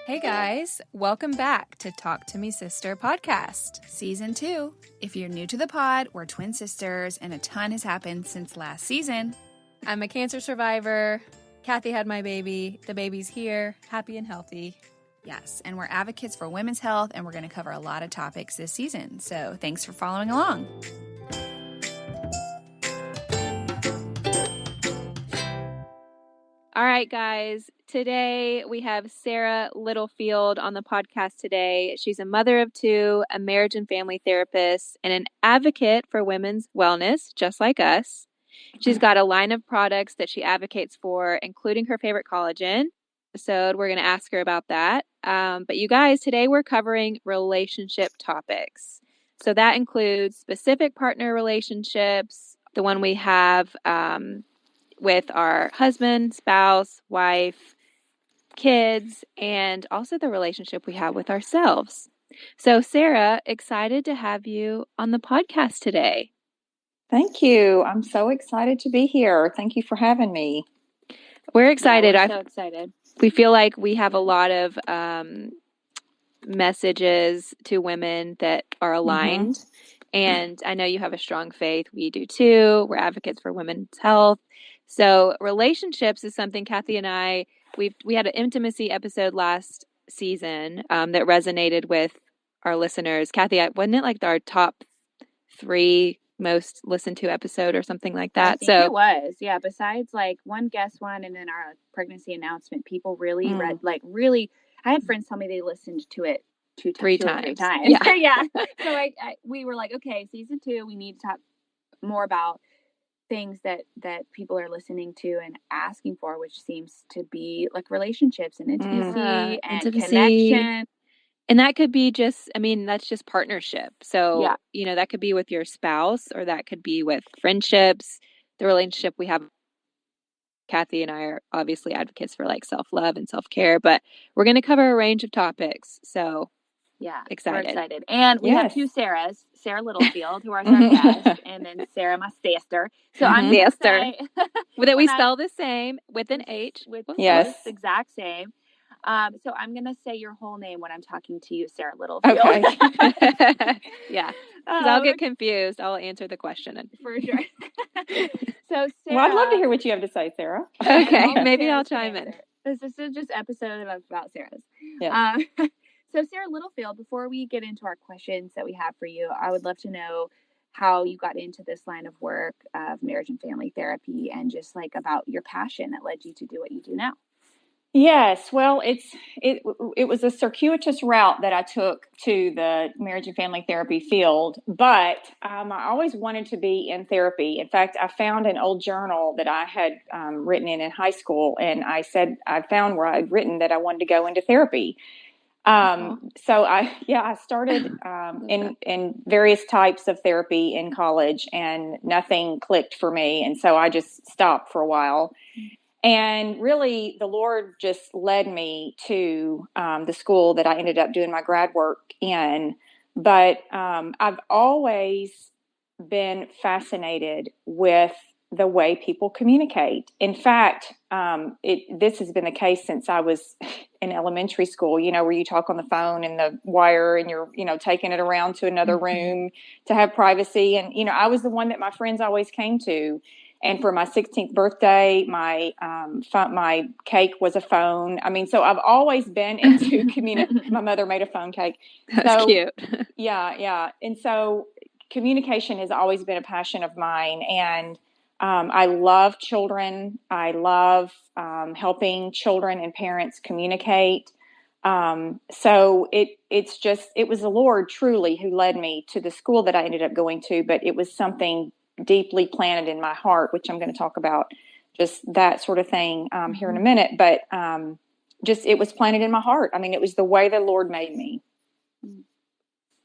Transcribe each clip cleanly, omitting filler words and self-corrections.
Hey guys, welcome back to Talk to Me Sister podcast, season 2. If you're new to the pod, we're twin sisters and a ton has happened since last season. I'm a cancer survivor. Kathy had my baby. The baby's here, happy and healthy. Yes, and we're advocates for women's health and we're going to cover a lot of topics this season. So thanks for following along. All right, guys. Today we have Sarah Littlefield on the podcast today. She's a mother of 2, a marriage and family therapist, and an advocate for women's wellness, just like us. She's got a line of products that she advocates for, including her favorite collagen. We're going to ask her about that. But you guys, today we're covering relationship topics. So that includes specific partner relationships, the one we have with our husband, spouse, wife, kids, and also the relationship we have with ourselves. So Sarah, excited to have you on the podcast today. Thank you. I'm so excited to be here. Thank you for having me. We're excited. Yeah, we're so excited. We feel like we have a lot of messages to women that are aligned. Mm-hmm. And I know you have a strong faith. We do too. We're advocates for women's health. So relationships is something Kathy and I, we had an intimacy episode last season that resonated with our listeners. Kathy, wasn't it like our top 3 most listened to episode or something like that? I think it was. Yeah. Besides like one guest one and then our pregnancy announcement, people really read, really, I had friends tell me they listened to it 3 times. Yeah. Yeah. So we were like, okay, season 2, we need to talk more about things that people are listening to and asking for, which seems to be like relationships and intimacy and connection. And that could be that's just partnership. So, yeah. That could be with your spouse or that could be with friendships, the relationship we have. Kathy and I are obviously advocates for like self-love and self-care, but we're going to cover a range of topics. So yeah, excited. We're excited. And we have 2 Sarahs, Sarah Littlefield, who are our guest, and then Sarah, my sister. So I'm going to say that we spell the same with an H. Yes, exact same. So I'm going to say your whole name when I'm talking to you, Sarah Littlefield. Okay. Yeah. I'll get confused. I'll answer the question. For sure. So Sarah. Well, I'd love to hear what you have to say, Sarah. Okay. Maybe I'll chime in. This is just episode about Sarah's. Yeah. So Sarah Littlefield, before we get into our questions that we have for you, I would love to know how you got into this line of work of marriage and family therapy and just like about your passion that led you to do what you do now. Yes, well, it was a circuitous route that I took to the marriage and family therapy field, but I always wanted to be in therapy. In fact, I found an old journal that I had written in high school, and I found where I'd written that I wanted to go into therapy. So I started in various types of therapy in college, and nothing clicked for me, and so I just stopped for a while. And really, the Lord just led me to the school that I ended up doing my grad work in. But I've always been fascinated with the way people communicate. In fact, this has been the case since I was in elementary school, where you talk on the phone and the wire and you're, taking it around to another room to have privacy. And, I was the one that my friends always came to. And for my 16th birthday, my cake was a phone. I mean, so I've always been into my mother made a phone cake. That's cute. Yeah. And so communication has always been a passion of mine. And I love children. I love helping children and parents communicate. So it was the Lord truly who led me to the school that I ended up going to, but it was something deeply planted in my heart, which I'm going to talk about just that sort of thing here in a minute. But it was planted in my heart. I mean, it was the way the Lord made me.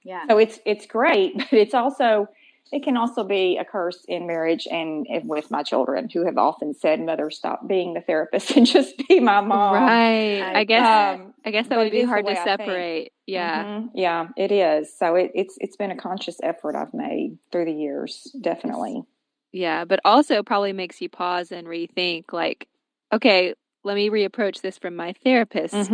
Yeah. So it's great, but it can also be a curse in marriage and with my children who have often said, "Mother, stop being the therapist and just be my mom." Right. I guess that would be hard to separate. Yeah. Mm-hmm. Yeah, it is. So it's been a conscious effort I've made through the years, definitely. Yeah, but also probably makes you pause and rethink like, okay, let me reapproach this from my therapist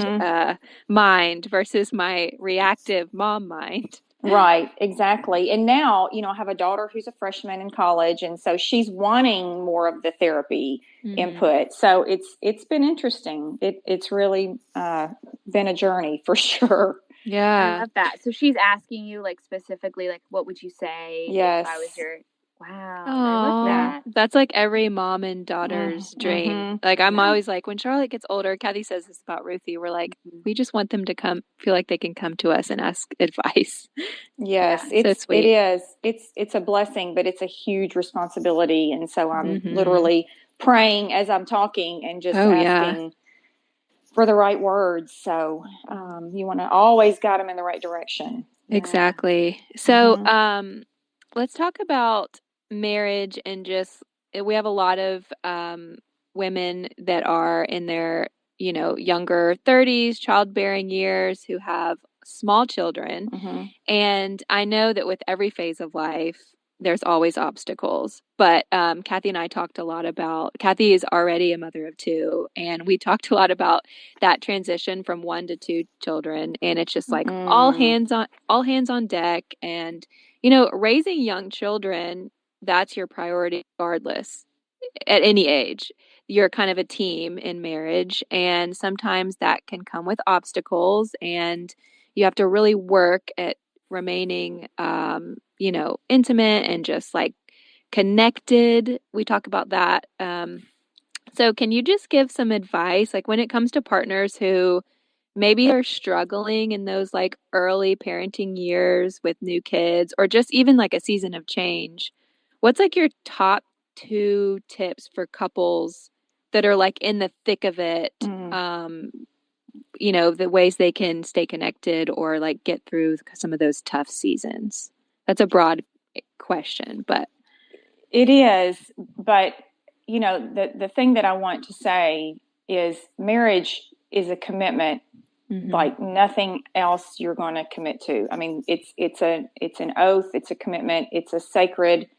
mind versus my reactive mom mind. Right, exactly. And now, I have a daughter who's a freshman in college, and so she's wanting more of the therapy input. So it's been interesting. It's really been a journey for sure. Yeah. I love that. So she's asking you like specifically, like, what would you say Yes. if I was your wow. Aww, I love that. That's like every mom and daughter's dream. Like I'm always like, when Charlotte gets older, Kathy says this about Ruthie, we're like, we just want them to feel like they can come to us and ask advice. Yes, Yeah, so sweet. it is. It's a blessing, but it's a huge responsibility. And so I'm literally praying as I'm talking and just asking for the right words. So you want to always guide them in the right direction. Exactly. So let's talk about marriage and just, we have a lot of women that are in their, younger 30s, childbearing years who have small children. And I know that with every phase of life, there's always obstacles. But Kathy and I talked a lot about, Kathy is already a mother of two, and we talked a lot about that transition from 1 to 2 children. And it's just like all hands on deck. And, raising young children, that's your priority regardless at any age. You're kind of a team in marriage, and sometimes that can come with obstacles, and you have to really work at remaining, intimate and just like connected. We talk about that. So can you just give some advice, like when it comes to partners who maybe are struggling in those like early parenting years with new kids, or just even like a season of change? What's like your top 2 tips for couples that are like in the thick of it? The ways they can stay connected or like get through some of those tough seasons. That's a broad question, but it is. But the thing that I want to say is marriage is a commitment like nothing else you're going to commit to. I mean, it's an oath, it's a commitment, it's a sacred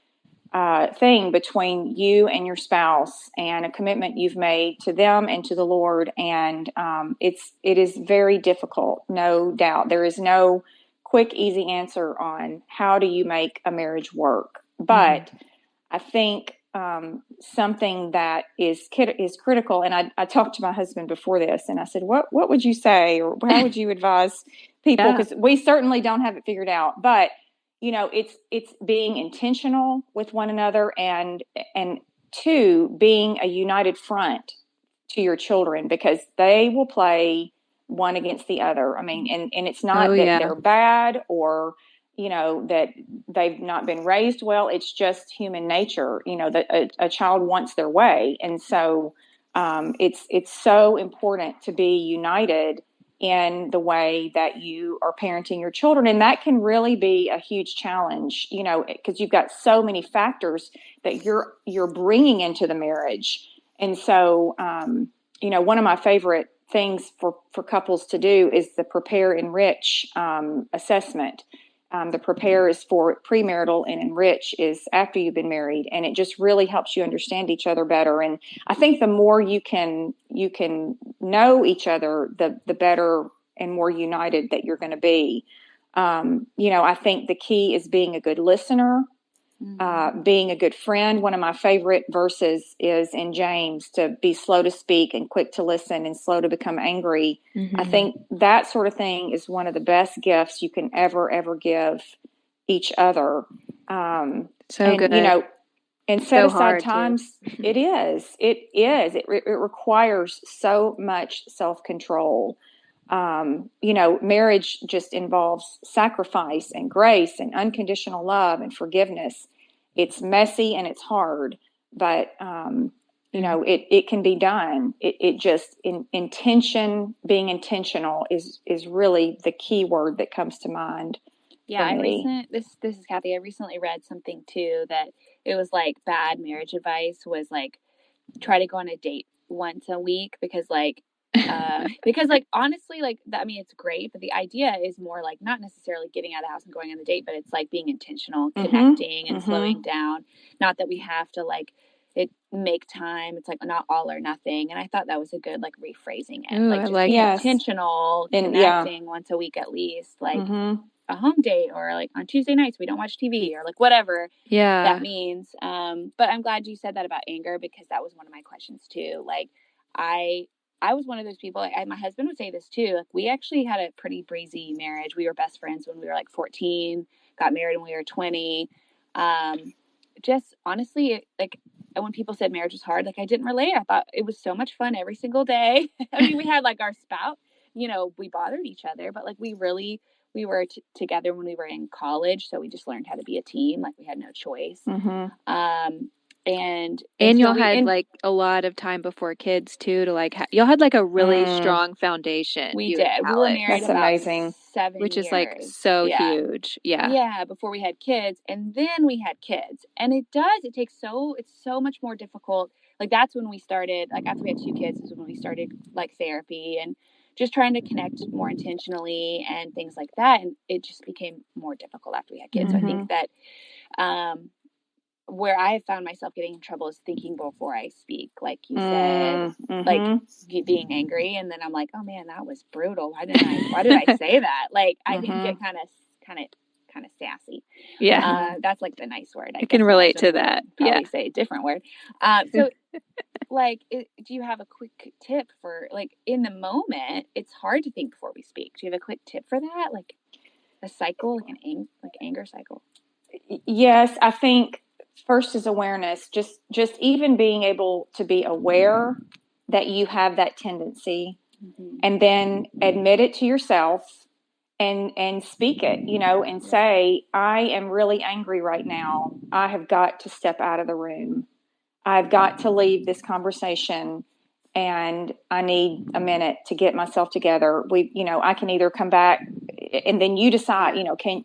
thing between you and your spouse, and a commitment you've made to them and to the Lord. And it is very difficult, no doubt. There is no quick, easy answer on how do you make a marriage work. But I think something that is critical, and I talked to my husband before this, and I said, what would you say, or how would you advise people? Because we certainly don't have it figured out, but it's being intentional with one another, and 2, being a united front to your children, because they will play one against the other. I mean, and it's not that they're bad, or that they've not been raised well. It's just human nature, that a child wants their way. And so it's so important to be united in the way that you are parenting your children. And that can really be a huge challenge, because you've got so many factors that you're bringing into the marriage. And so, one of my favorite things for couples to do is the prepare, enrich assessment. The prepare is for premarital, and enrich is after you've been married. And it just really helps you understand each other better. And I think the more you can know each other, the better and more united that you're going to be. I think the key is being a good listener, being a good friend. One of my favorite verses is in James, to be slow to speak and quick to listen and slow to become angry. I think that sort of thing is one of the best gifts you can ever give each other. Good. And set aside times. It is. It requires so much self-control. Marriage just involves sacrifice and grace and unconditional love and forgiveness. It's messy and it's hard, but it can be done. It just being intentional is really the key word that comes to mind. Yeah, this is Kathy. I recently read something too, that it was like bad marriage advice was like try to go on a date once a week, because honestly, like that, I mean, it's great, but the idea is more like not necessarily getting out of the house and going on the date, but it's like being intentional, connecting and slowing down. Not that we have to like make time. It's like not all or nothing. And I thought that was a good, like, rephrasing it. Ooh, like I just like being it. intentional, And connecting once a week at least, like a home date, or like on Tuesday nights we don't watch TV, or like whatever that means. But I'm glad you said that about anger, because that was one of my questions too. Like I was one of those people, my husband would say this too, like we actually had a pretty breezy marriage. We were best friends when we were like 14, got married when we were 20. Just honestly, like, when people said marriage was hard, like, I didn't relate. I thought it was so much fun every single day. I mean, we had like our spouse, we bothered each other, but like we were together when we were in college. So we just learned how to be a team. Like we had no choice. And y'all had like a lot of time before kids too, to like, y'all had like a really strong foundation. We did. We were married That's about amazing. 7 which years. is like so huge. Yeah, before we had kids. And then we had kids. And it's so much more difficult. Like that's when we started, like after we had 2 kids is when we started like therapy and just trying to connect more intentionally and things like that. And it just became more difficult after we had kids. So I think that where I have found myself getting in trouble is thinking before I speak, like you said, like being angry, and then I'm like, oh man, that was brutal. Why did I say that? Like I can get kind of sassy. Yeah, that's like the nice word. I can relate to that. Probably say a different word. So like, do you have a quick tip for, like, in the moment, it's hard to think before we speak. Do you have a quick tip for that? Like a cycle, like an anger cycle? Yes, I think first is awareness. Just even being able to be aware that you have that tendency, and then admit it to yourself and speak it, and say, I am really angry right now. I have got to step out of the room. I've got to leave this conversation, and I need a minute to get myself together. I can either come back, and then you decide,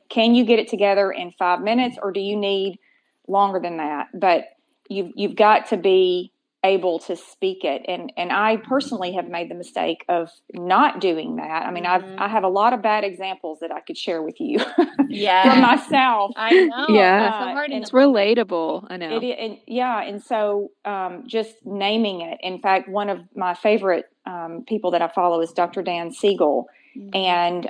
can you get it together in 5 minutes, or do you need longer than that? But you've got to be able to speak it. And I personally have made the mistake of not doing that. I mean, I have a lot of bad examples that I could share with you from myself. I know. Yeah. So hard, it's relatable. I know. And so just naming it. In fact, one of my favorite people that I follow is Dr. Dan Siegel. And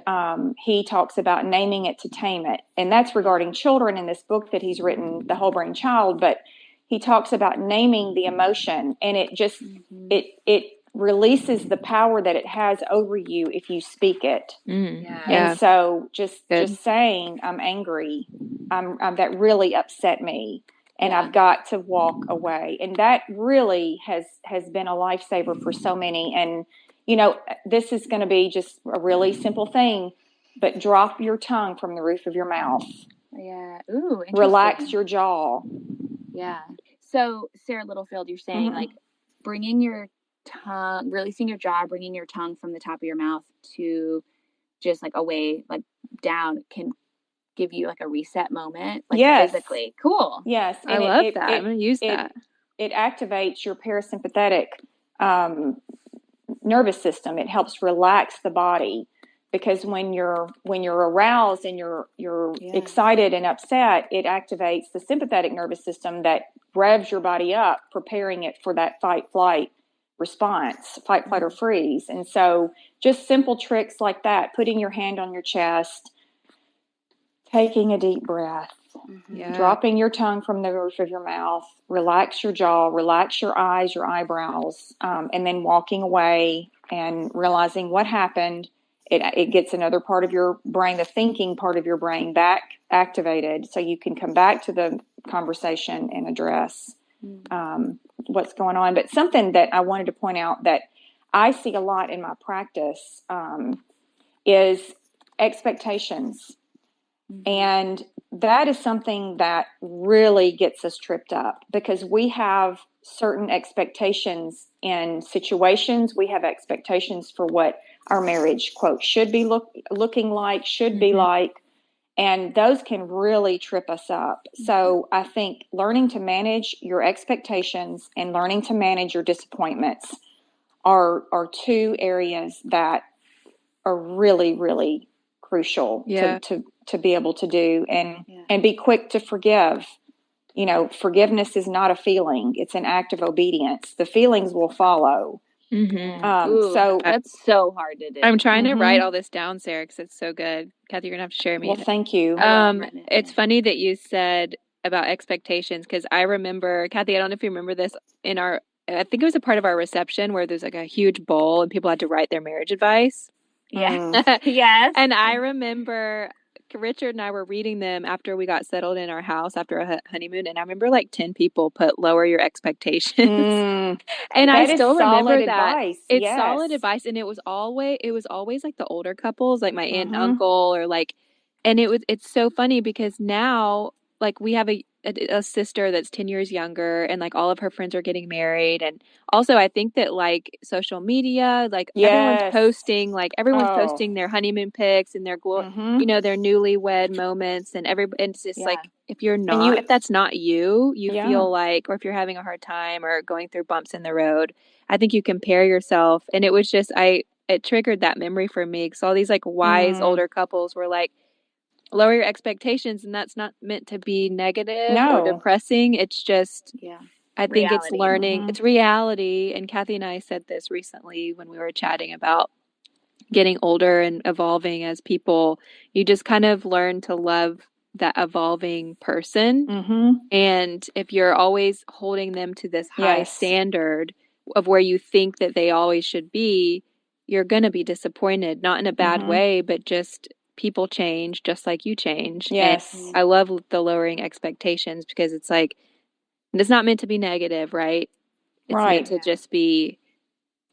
he talks about naming it to tame it. And that's regarding children in this book that he's written, The Whole Brain Child. But he talks about naming the emotion, and it just it releases the power that it has over you if you speak it. And so just saying, I'm angry, that really upset me, and I've got to walk away. And that really has been a lifesaver for so many. And this is going to be just a really simple thing, but drop your tongue from the roof of your mouth. Yeah. Ooh, interesting. Relax your jaw. Yeah. So, Sarah Littlefield, you're saying like bringing your tongue, releasing your jaw, bringing your tongue from the top of your mouth to just like away, like down, can give you like a reset moment, like physically. Cool. Yes. And I love that. I'm going to use that. It activates your parasympathetic nervous system. It helps relax the body. Because when you're aroused and you're excited and upset, it activates the sympathetic nervous system that revs your body up, preparing it for that fight-flight response, fight, flight, or freeze. And so just simple tricks like that, putting your hand on your chest, taking a deep breath, dropping your tongue from the roof of your mouth, relax your jaw, relax your eyes, your eyebrows, and then walking away and realizing what happened. It gets another part of your brain, the thinking part of your brain, back activated, so you can come back to the conversation and address what's going on. But something that I wanted to point out that I see a lot in my practice is expectations. And that is something that really gets us tripped up, because we have certain expectations in situations. We have expectations for what our marriage, quote, should be looking like, should be like, and those can really trip us up. So I think learning to manage your expectations and learning to manage your disappointments are 2 areas that are really, really crucial to be able to do, and be quick to forgive forgiveness is not a feeling. It's an act of obedience. The feelings will follow. So that's so hard to do. I'm trying to write all this down, Sarah, because it's so good. Kathy, you're going to have to share me. Well, thank you. It's funny that you said about expectations, because I remember, Kathy, I don't know if you remember this, I think it was a part of our reception where there's like a huge bowl and people had to write their marriage advice. Yeah. Yes. And I remember Richard and I were reading them after we got settled in our house after a honeymoon, and I remember like 10 people put lower your expectations. And I still remember that. It's solid advice, and it was always like the older couples, like my aunt and uncle, or like, and it's so funny because now like we have a sister that's 10 years younger, and like all of her friends are getting married. And also I think that like social media, like everyone's posting their honeymoon pics and their their newlywed moments, and it's just like, if if that's not you feel like, or if you're having a hard time or going through bumps in the road, I think you compare yourself. And it was just, it triggered that memory for me, because all these like wise older couples were like, lower your expectations, and that's not meant to be negative or depressing. It's just, I think it's learning, it's reality. And Kathy and I said this recently when we were chatting about getting older and evolving as people. You just kind of learn to love that evolving person. And if you're always holding them to this high standard of where you think that they always should be, you're going to be disappointed, not in a bad way, but just people change just like you change. Yes. And I love the lowering expectations, because it's like, it's not meant to be negative, right? It's meant to just be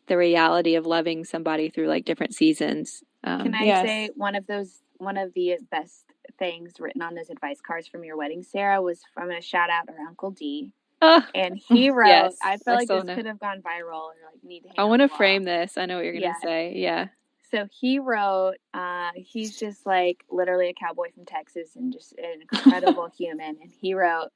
the reality of loving somebody through like different seasons. Can I say one of the best things written on those advice cards from your wedding, Sarah, was from a shout out our Uncle D. And he wrote, I feel like this could have gone viral, or like need to hang I want to frame this. I know what you're going to say. Yeah. So he wrote, he's just like literally a cowboy from Texas and just an incredible human. And he wrote,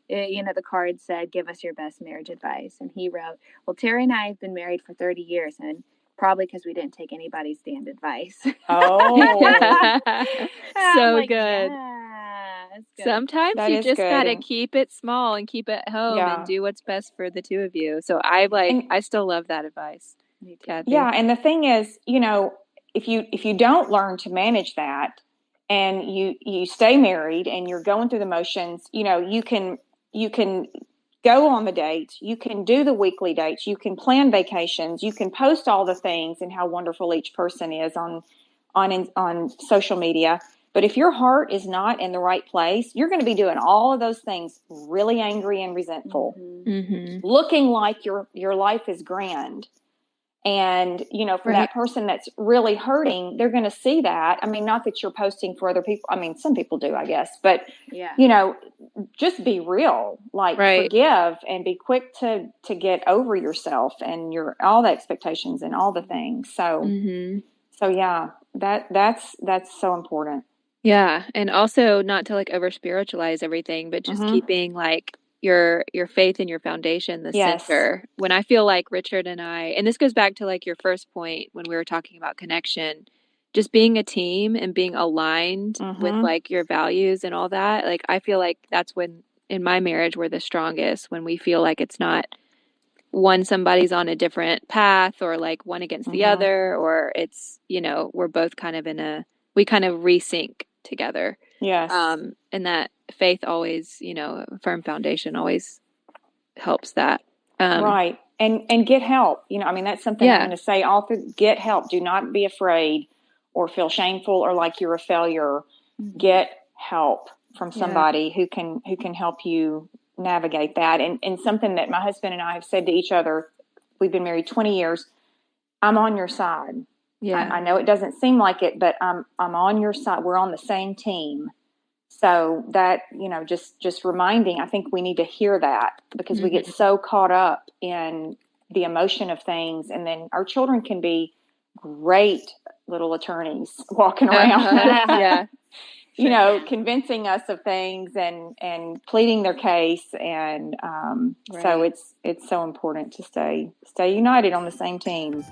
the card said, "Give us your best marriage advice." And he wrote, "Well, Terry and I have been married for 30 years, and probably because we didn't take anybody's damned advice." Oh, so like, good. Good. Sometimes you just got to keep it small and keep it home and do what's best for the two of you. So I still love that advice. Kathy. Yeah. And the thing is, if you don't learn to manage that, and you stay married and you're going through the motions, you can go on the dates, you can do the weekly dates, you can plan vacations, you can post all the things and how wonderful each person is on social media. But if your heart is not in the right place, you're going to be doing all of those things really angry and resentful, looking like your life is grand. And, for that person that's really hurting, they're going to see that. I mean, not that you're posting for other people. I mean, some people do, I guess. But, just be real, like forgive and be quick to get over yourself and all the expectations and all the things. So, that's so important. Yeah. And also not to like over spiritualize everything, but just keeping like your faith and your foundation the center. When I feel like Richard and I, and this goes back to like your first point when we were talking about connection, just being a team and being aligned with like your values and all that. Like I feel like that's when in my marriage we're the strongest, when we feel like it's not somebody's on a different path, or like one against the other, or it's, we're both kind of we kind of resync together. Yes. And that faith always, a firm foundation always helps that. Right. And get help. That's something I'm going to say all through. Get help. Do not be afraid or feel shameful or like you're a failure. Get help from somebody who can help you navigate that. And something that my husband and I have said to each other, we've been married 20 years. I'm on your side. Yeah. I know it doesn't seem like it, but I'm on your side. We're on the same team. So that, just reminding, I think we need to hear that, because we get so caught up in the emotion of things. And then our children can be great little attorneys walking around, convincing us of things and pleading their case. And so it's so important to stay united on the same team.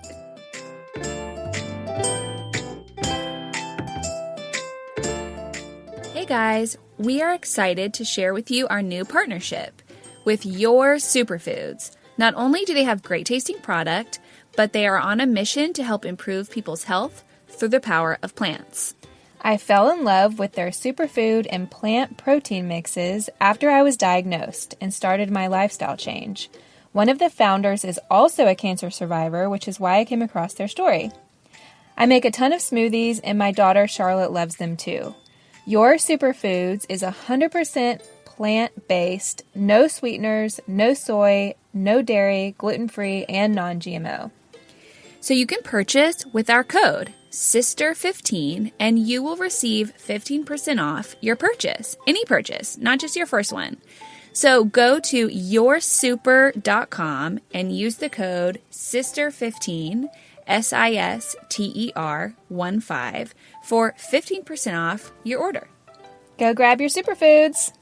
Hey guys, we are excited to share with you our new partnership with Your Superfoods. Not only do they have great tasting product, but they are on a mission to help improve people's health through the power of plants. I fell in love with their superfood and plant protein mixes after I was diagnosed and started my lifestyle change. One of the founders is also a cancer survivor, which is why I came across their story. I make a ton of smoothies, and my daughter Charlotte loves them too. Your Superfoods is 100% plant-based, no sweeteners, no soy, no dairy, gluten-free, and non-GMO. So you can purchase with our code SISTER15 and you will receive 15% off your purchase. Any purchase, not just your first one. So go to yoursuper.com and use the code SISTER15, SISTER15 for 15% off your order. Go grab your superfoods.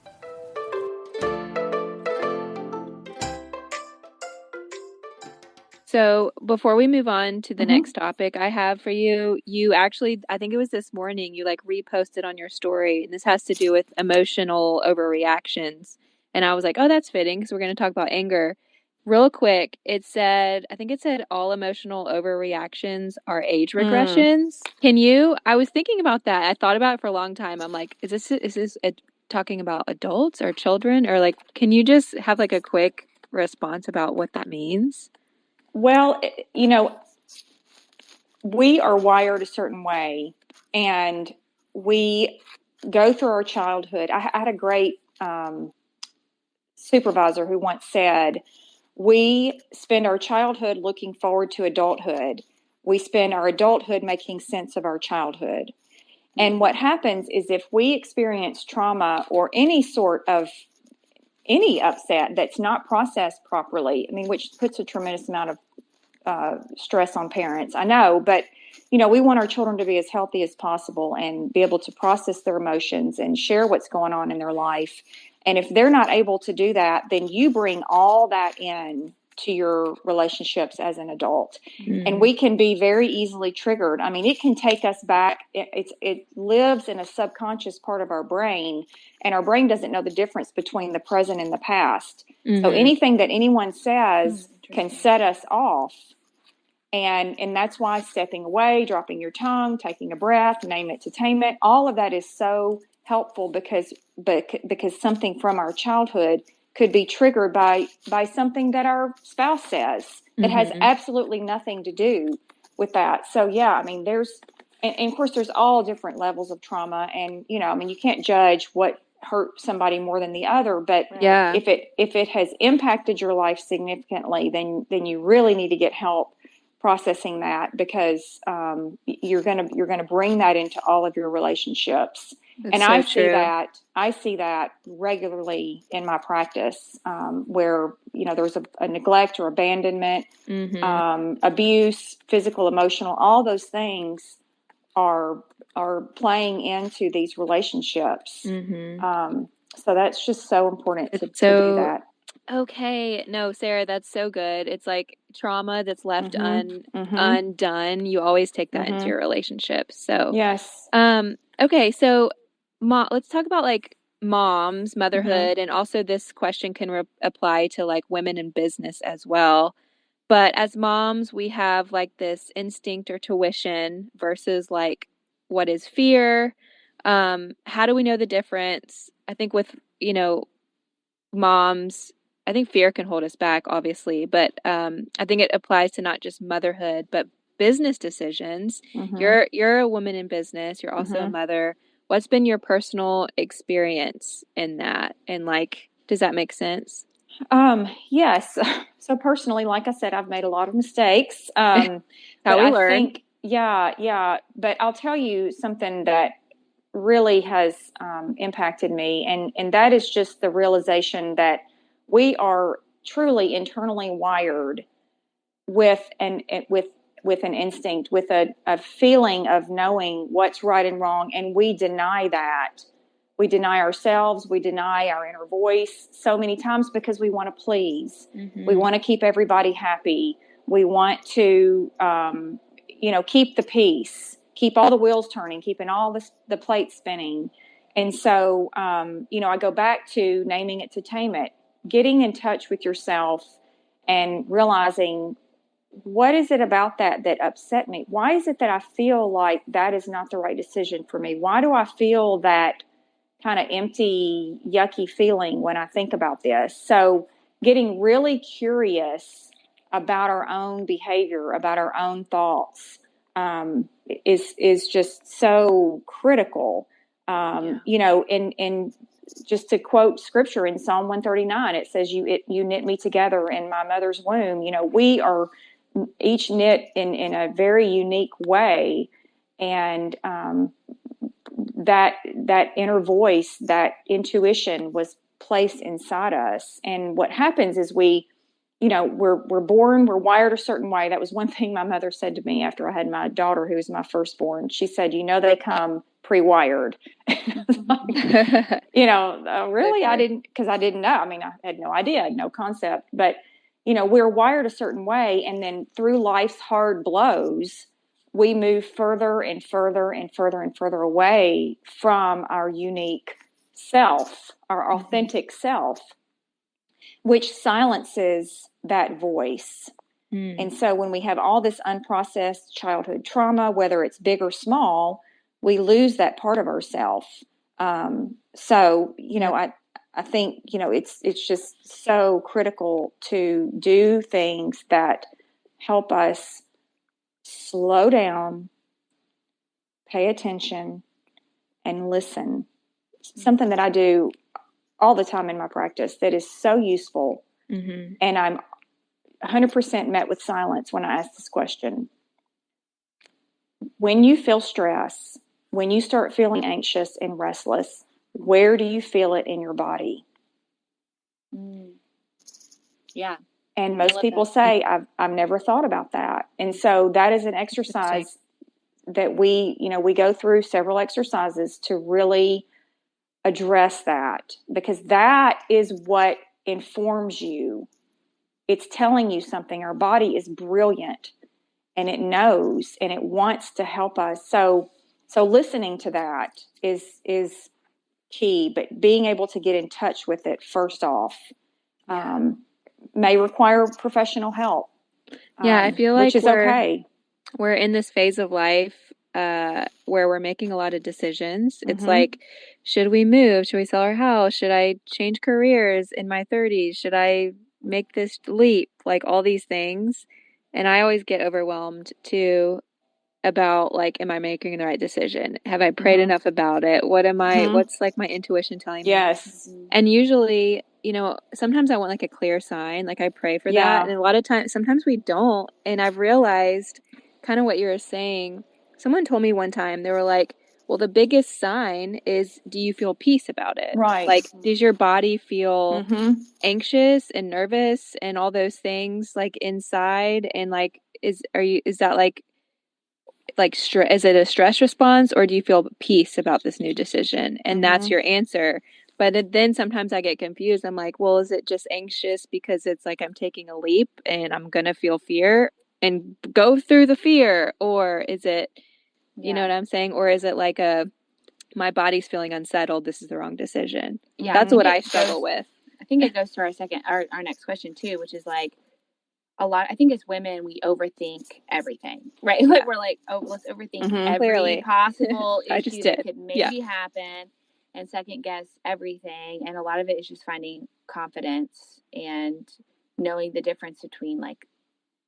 So before we move on to the next topic I have for you, you actually, I think it was this morning, you like reposted on your story. And this has to do with emotional overreactions. And I was like, oh, that's fitting because we're going to talk about anger. Real quick, I think it said all emotional overreactions are age regressions. I was thinking about that. I thought about it for a long time. I'm like, is this talking about adults or children? Or like, can you just have like a quick response about what that means? Well, we are wired a certain way, and we go through our childhood. I had a great supervisor who once said, we spend our childhood looking forward to adulthood. We spend our adulthood making sense of our childhood. And what happens is if we experience trauma or any upset that's not processed properly, which puts a tremendous amount of stress on parents, I know, but we want our children to be as healthy as possible and be able to process their emotions and share what's going on in their life. And if they're not able to do that, then you bring all that in to your relationships as an adult. And we can be very easily triggered. It can take us back. It lives in a subconscious part of our brain, and our brain doesn't know the difference between the present and the past. So anything that anyone says can set us off. And that's why stepping away, dropping your tongue, taking a breath, name it to tame it, all of that is so helpful because something from our childhood could be triggered by something that our spouse says that has absolutely nothing to do with that. So yeah, there's, and of course there's all different levels of trauma, and you can't judge what hurt somebody more than the other, but if it has impacted your life significantly, then you really need to get help processing that, because you're gonna bring that into all of your relationships. That's and so I see that regularly in my practice, where there's a neglect or abandonment, abuse, physical, emotional, all those things are playing into these relationships. So that's just so important to do that. Okay. No, Sarah, that's so good. It's like trauma that's left undone. You always take that into your relationship. So, yes. Okay. So, let's talk about like moms, motherhood, and also this question can apply to like women in business as well. But as moms, we have like this instinct or tuition versus like what is fear. How do we know the difference? I think with, moms, I think fear can hold us back, obviously, but I think it applies to not just motherhood, but business decisions. You're a woman in business. You're also a mother. What's been your personal experience in that? And like, does that make sense? Yes. So personally, like I said, I've made a lot of mistakes. How we learn. Yeah. But I'll tell you something that really has impacted me, and that is just the realization that we are truly internally wired with an instinct, with a feeling of knowing what's right and wrong, and we deny that. We deny ourselves. We deny our inner voice so many times because we want to please. We want to keep everybody happy. We want to, keep the peace, keep all the wheels turning, keeping all the plates spinning. And so, I go back to naming it to tame it, getting in touch with yourself and realizing, what is it about that upset me? Why is it that I feel like that is not the right decision for me? Why do I feel that kind of empty, yucky feeling when I think about this? So getting really curious about our own behavior, about our own thoughts, is just so critical. And just to quote scripture in Psalm 139, it says, you knit me together in my mother's womb. We are each knit in a very unique way. And that inner voice, that intuition was placed inside us. And what happens is we're born, we're wired a certain way. That was one thing my mother said to me after I had my daughter, who was my firstborn. She said, they come pre-wired. Really? I didn't, because I didn't know. I mean, I had no idea, I had no concept. But, we're wired a certain way. And then through life's hard blows, we move further and further and further and further away from our unique self, our authentic self, which silences that voice. And so when we have all this unprocessed childhood trauma, whether it's big or small, we lose that part of ourselves. I think, it's just so critical to do things that help us slow down, pay attention, and listen. Something that I do all the time in my practice that is so useful. And I'm 100% met with silence when I ask this question. When you feel stress, when you start feeling anxious and restless, where do you feel it in your body? Yeah. And most people say, I've never thought about that. And so that is an exercise that we go through several exercises to really address that, because that is what informs you. It's telling you something. Our body is brilliant, and it knows, and it wants to help us. So listening to that is key, but being able to get in touch with it first off, may require professional help. I feel like which is okay. We're in this phase of life where we're making a lot of decisions. It's like, should we move? Should we sell our house? Should I change careers in my 30s? Should I make this leap? Like all these things. And I always get overwhelmed too about like, am I making the right decision? Have I prayed enough about it? What's like my intuition telling me? Yes. And usually, sometimes I want like a clear sign, like I pray for that. And a lot of times, sometimes we don't. And I've realized kind of what you were saying. Someone told me one time, they were like, well, the biggest sign is, do you feel peace about it? Right. Like, does your body feel anxious and nervous and all those things like inside? And like, is that like is it a stress response, or do you feel peace about this new decision? And that's your answer. But then sometimes I get confused. I'm like, well, is it just anxious because it's like I'm taking a leap and I'm going to feel fear and go through the fear? Or is it, you know what I'm saying? Or is it like my body's feeling unsettled, this is the wrong decision? Yeah, that's what I struggle with. I think it goes to our next question too, which is like, I think as women, we overthink everything, right? Yeah. Like we're like, oh, let's overthink every possible issue that could maybe happen and second guess everything. And a lot of it is just finding confidence and knowing the difference between like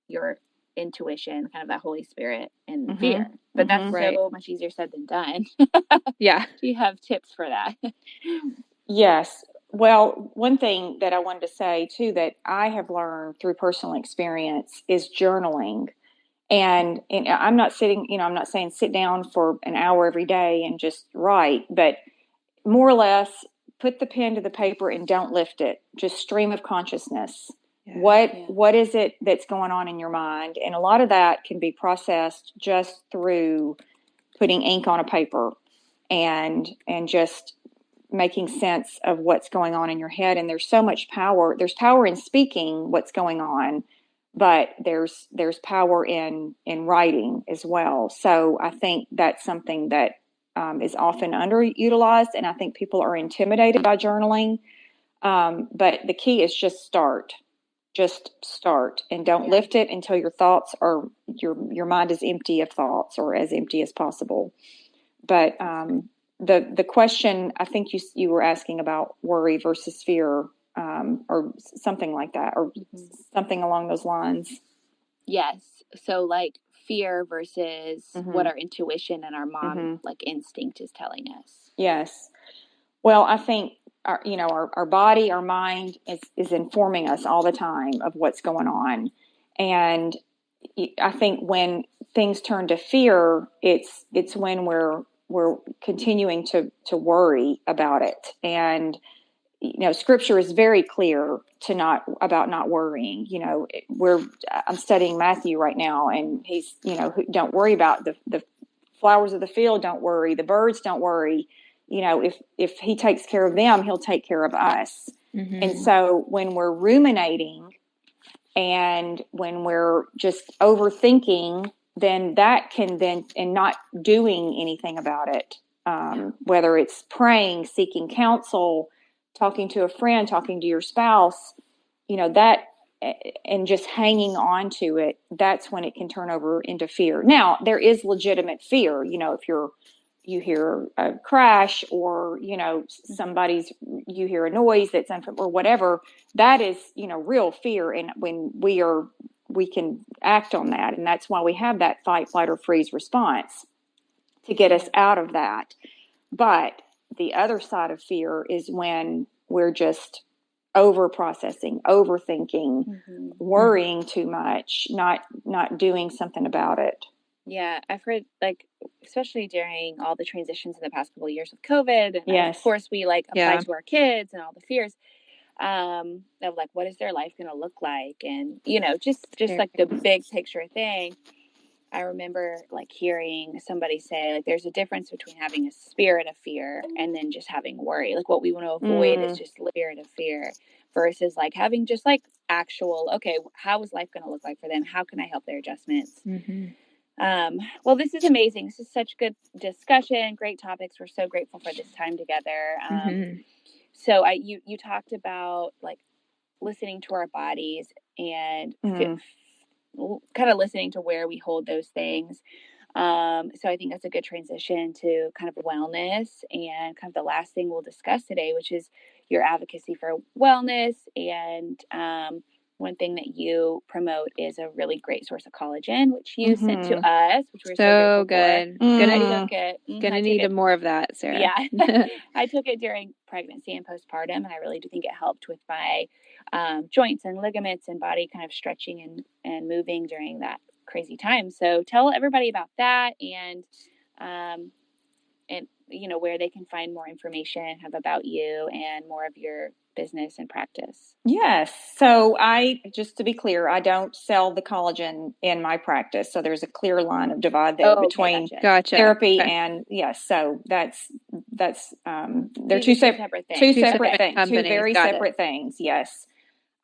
your intuition, kind of that Holy Spirit, and fear. But that's so much easier said than done. Yeah. Do you have tips for that? Yes. Well, one thing that I wanted to say too that I have learned through personal experience is journaling. And I'm not saying sit down for an hour every day and just write, but more or less put the pen to the paper and don't lift it. Just stream of consciousness. What is it that's going on in your mind? And a lot of that can be processed just through putting ink on a paper and just making sense of what's going on in your head. And there's so much power. There's power in speaking what's going on, but there's power in writing as well. So I think that's something that is often underutilized, and I think people are intimidated by journaling. But the key is just start. Just start, and don't lift it until your thoughts are your mind is empty of thoughts, or as empty as possible. But the question, I think you were asking about worry versus fear, or something like that, or something along those lines. Yes. So like fear versus what our intuition and our mom like instinct is telling us. Yes. Well, I think our body, our mind is informing us all the time of what's going on. And I think when things turn to fear, it's when we're continuing to worry about it. And Scripture is very clear about not worrying. I'm studying Matthew right now, and he's don't worry about the flowers of the field. Don't worry, the birds. Don't worry. If he takes care of them, he'll take care of us. And so when we're ruminating and when we're just overthinking, then that can and not doing anything about it, whether it's praying, seeking counsel, talking to a friend, talking to your spouse, that, and just hanging on to it, that's when it can turn over into fear. Now, there is legitimate fear, if you hear a crash, or you hear a noise that's or whatever, that is real fear, and when we can act on that, and that's why we have that fight, flight, or freeze response to get us out of that. But the other side of fear is when we're just overprocessing, overthinking, worrying too much, not doing something about it. Yeah, I've heard, like, especially during all the transitions in the past couple of years with COVID, and of course we apply to our kids and all the fears of like, what is their life going to look like, and just like the big picture thing. I remember like hearing somebody say, like, there's a difference between having a spirit of fear and then just having worry. Like, what we want to avoid is just spirit of fear versus like having just like actual, okay, how is life going to look like for them? How can I help their adjustments? Well, this is amazing. This is such good discussion, great topics. We're so grateful for this time together. So you talked about like listening to our bodies and kind of listening to where we hold those things. So I think that's a good transition to kind of wellness, and kind of the last thing we'll discuss today, which is your advocacy for wellness. And one thing that you promote is a really great source of collagen, which you sent to us, which we're so good. Gonna need more of that, Sarah. Yeah. I took it during pregnancy and postpartum, and I really do think it helped with my joints and ligaments and body kind of stretching and moving during that crazy time. So tell everybody about that, and where they can find more information about you and more of your business and practice. Yes. So just to be clear, I don't sell the collagen in my practice. So there's a clear line of divide there between therapy and so that's they're two separate things, two very separate things. Yes.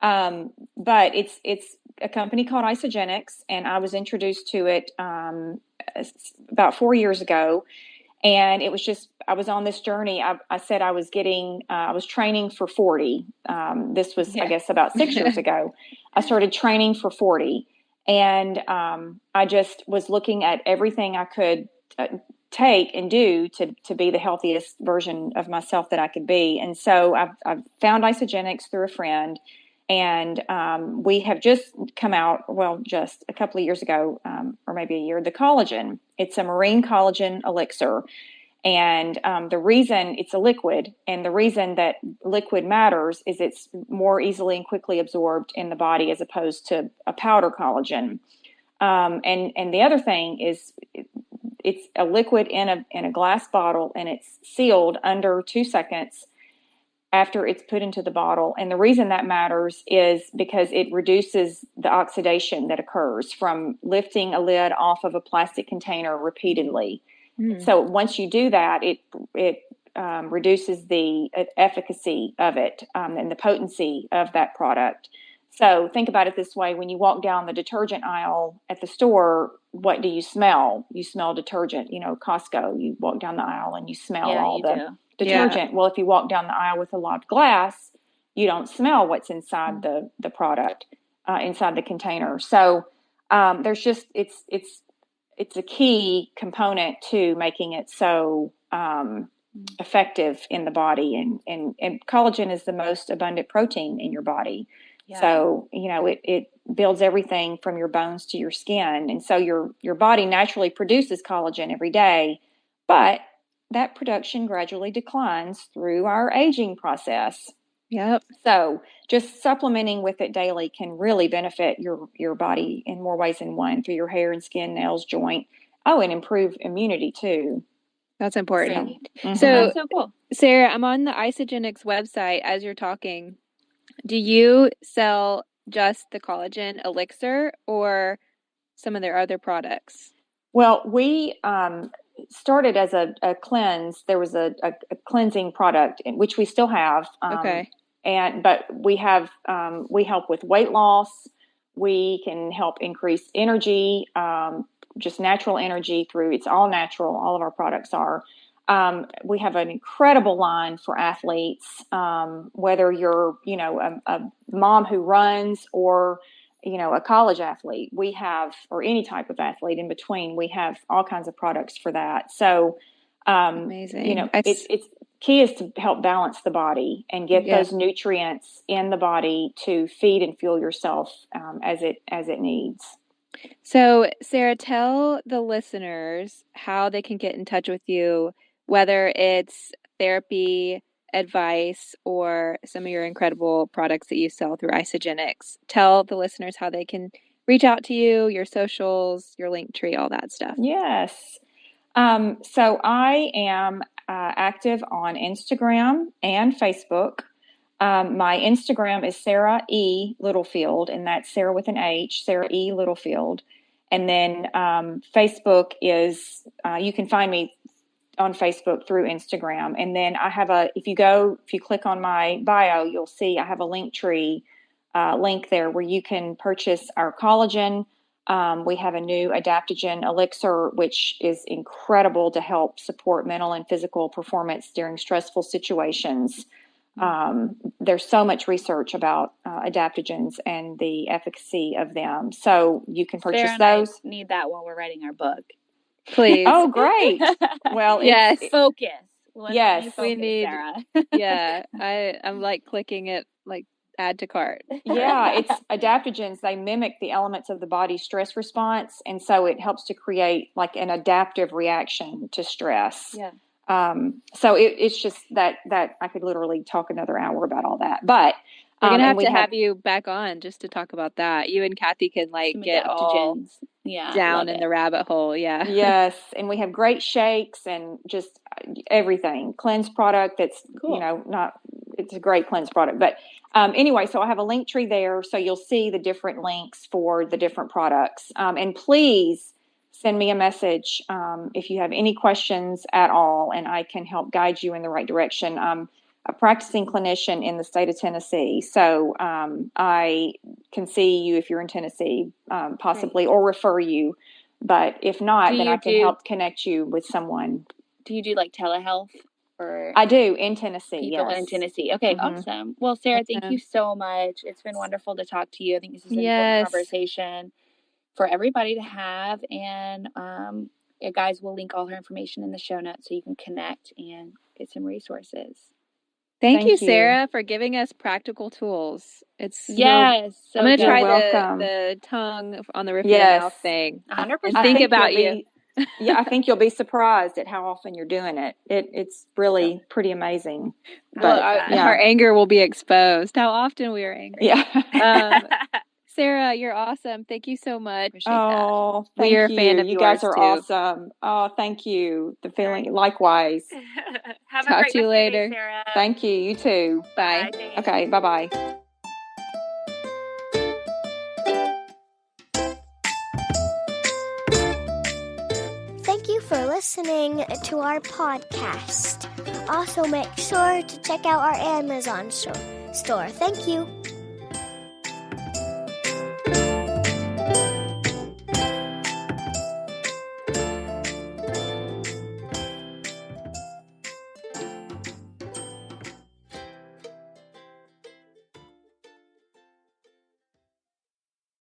But it's a company called Isagenix, and I was introduced to it about 4 years ago. And it was just, I was on this journey. I said I was training for 40. This was, I guess, about 6 years ago. I started training for 40. And I just was looking at everything I could take and do to be the healthiest version of myself that I could be. And so I've found Isagenix through a friend. And we have just come out, just a couple of years ago, or maybe a year, the collagen. It's a marine collagen elixir. And the reason it's a liquid, and the reason that liquid matters, is it's more easily and quickly absorbed in the body as opposed to a powder collagen. And the other thing is it's a liquid in a glass bottle, and it's sealed under 2 seconds after it's put into the bottle. And the reason that matters is because it reduces the oxidation that occurs from lifting a lid off of a plastic container repeatedly. So once you do that, it reduces the efficacy of it and the potency of that product. So think about it this way. When you walk down the detergent aisle at the store, what do you smell? You smell detergent. Costco, you walk down the aisle and you smell all the detergent. Yeah. Well, if you walk down the aisle with a lot of glass, you don't smell what's inside the product, inside the container. So there's just, it's a key component to making it so effective in the body. And collagen is the most abundant protein in your body. Yeah. So, it builds everything from your bones to your skin. And so your body naturally produces collagen every day, but that production gradually declines through our aging process. Yep. So just supplementing with it daily can really benefit your body in more ways than one, through your hair and skin, nails, joint. Oh, and improve immunity too. That's important. Mm-hmm. So, that's so cool. Sarah, I'm on the Isagenix website as you're talking. Do you sell just the collagen elixir or some of their other products? Well, we started as a cleanse. There was a cleansing product, which we still have. Okay. But we have we help with weight loss. We can help increase energy, just natural energy through. It's all natural. All of our products are. We have an incredible line for athletes, whether you're, a mom who runs or, a college athlete. We have, or any type of athlete in between, we have all kinds of products for that. So, amazing. It's key is to help balance the body and get those nutrients in the body to feed and fuel yourself as it needs. So, Sarah, tell the listeners how they can get in touch with you, whether it's therapy, advice, or some of your incredible products that you sell through Isagenix. Tell the listeners how they can reach out to you, your socials, your link tree, all that stuff. Yes. So I am active on Instagram and Facebook. My Instagram is Sarah E. Littlefield, and that's Sarah with an H, Sarah E. Littlefield. And then Facebook is, you can find me on Facebook through Instagram. And then I have if you click on my bio, you'll see I have a link tree link there where you can purchase our collagen. We have a new adaptogen elixir, which is incredible to help support mental and physical performance during stressful situations. There's so much research about adaptogens and the efficacy of them. So you can purchase those. I need that while we're writing our book. Please. Oh, great. Well, yes. Focus. Yes. We need, Sarah. Yeah. I'm like clicking it, like add to cart. Yeah. It's adaptogens. They mimic the elements of the body's stress response. And so it helps to create like an adaptive reaction to stress. Yeah. So it's just that I could literally talk another hour about all that, but we're going to have you back on just to talk about that. You and Kathy can get all down in the rabbit hole. Yeah. Yes. And we have great shakes and just everything. Cleanse product that's, cool. It's a great cleanse product. But anyway, so I have a link tree there. So you'll see the different links for the different products. And please send me a message if you have any questions at all, and I can help guide you in the right direction. I'm a practicing clinician in the state of Tennessee, so I can see you if you're in Tennessee, possibly, or refer you. But if not, then I can help connect you with someone. Do you do like telehealth? I do in Tennessee. People in Tennessee. Okay, awesome. Well, Sarah, thank you so much. It's been wonderful to talk to you. I think this is an important conversation for everybody to have. And guys, we'll link all her information in the show notes so you can connect and get some resources. Thank you, Sarah, for giving us practical tools. I'm going to try the tongue on the roof of your mouth thing. 100%. And think about you. I think you'll be surprised at how often you're doing it. It's really pretty amazing. But our anger will be exposed. How often we are angry. Yeah. Sarah, you're awesome. Thank you so much. Oh, thank you. We're a fan of yours. You guys are awesome. Oh, thank you. The feeling, likewise. Talk to you later, Sarah. Thank you. You too. Bye. Okay. Bye-bye. Thank you for listening to our podcast. Also, make sure to check out our Amazon store. Thank you.